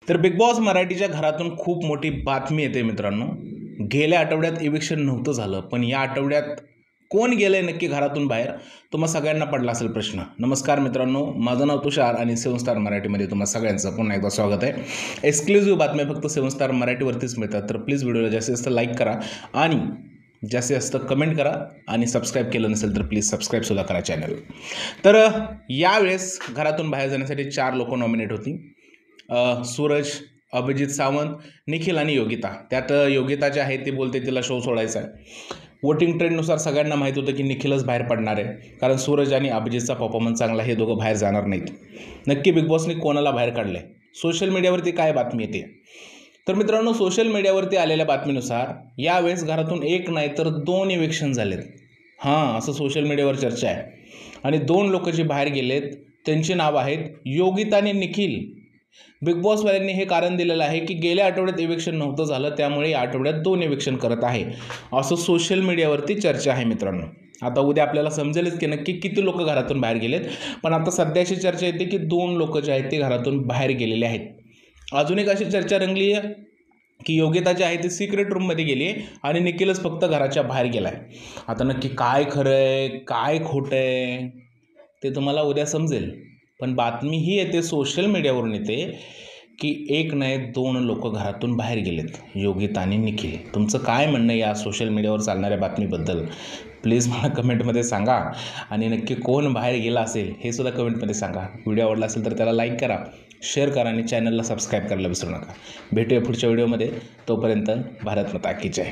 तर big boss मराठीच्या घरातून खूप मोठी बातमी येते मित्रांनो. गेल्या आठवड्यात इविक्शन नव्हतं झालं, पण या आठवड्यात कोण गेलंय नक्की घरातून बाहेर? तुम्हा सगळ्यांना पडला असेल प्रश्न. नमस्कार मित्रांनो, माझं नाव तुषार आणि 7 स्टार मराठीमध्ये तुम्हा सगळ्यांचं पुन्हा एकदा स्वागत आहे. एक्सक्लुझिव्ह बातम्या फक्त 7 स्टार मराठीवरतीच मिळतात. तर प्लीज व्हिडिओला जास्तीत जास्त लाईक करा आणि जास्तीत जास्त कमेंट करा आणि सबस्क्राईब केलं नसेल तर प्लीज सबस्क्राईबसुद्धा करा चॅनल. तर यावेळेस घरातून बाहेर जाण्यासाठी 4 लोक नॉमिनेट होती. सूरज, अभिजित सावंत, निखिल आणि योगिता. त्यात योगिता जी आहे ती बोलते तिला शो सोडायचा आहे. वोटिंग ट्रेंडनुसार सगळ्यांना माहीत होतं की निखिलच बाहेर पडणार आहे, कारण सूरज आणि अभिजितचा परफॉर्मन्स चांगला, हे दोघं बाहेर जाणार नाहीत. नक्की बिग बॉसने कोणाला बाहेर काढलं आहे? सोशल मीडियावरती काय बातमी येते? तर मित्रांनो, सोशल मीडियावरती आलेल्या बातमीनुसार यावेळेस घरातून एक नाही तर 2 इव्हिक्शन झालेत. हां, असं सोशल मीडियावर चर्चा आहे. आणि 2 लोक जे बाहेर गेलेत त्यांची नाव आहेत योगिता आणि निखिल. बिग बॉसवाल्यांनी हे कारण दिलेलं आहे की गेल्या आठवड्यात इव्हिक्शन नव्हतं झालं, त्यामुळे या आठवड्यात 2 इव्हिक्शन करत आहे, असं सोशल मीडियावरती चर्चा आहे मित्रांनो. आता उद्या आपल्याला समजेलच की नक्की किती लोक घरातून बाहेर गेलेत, पण आता सध्याची चर्चा येते की 2 लोक जे आहेत ते घरातून बाहेर गेलेले आहेत. अजून एक अशी चर्चा रंगली आहे की योगिता जी आहे ती सिक्रेट रूममध्ये गेली आहे आणि निखिलच फक्त घराच्या बाहेर गेला आहे. आता नक्की काय खरं आहे काय खोटं आहे ते तुम्हाला उद्या समजेल. पण बातमी ही येते सोशल मीडियावरून येते की एक नाही 2 लोक घरातून बाहेर गेलेत, योगिता आणि निखिल. तुमचं काय म्हणणं या सोशल मीडियावर चालणाऱ्या बातमीबद्दल प्लीज मला कमेंटमध्ये सांगा. आणि नक्की कोण बाहेर गेला असेल हे सुद्धा कमेंटमध्ये सांगा. व्हिडिओ आवडला असेल तर त्याला लाईक करा, शेअर करा आणि चॅनलला सबस्क्राईब करायला विसरू नका. भेटूया पुढच्या व्हिडिओमध्ये. तोपर्यंत भारत माता की जय.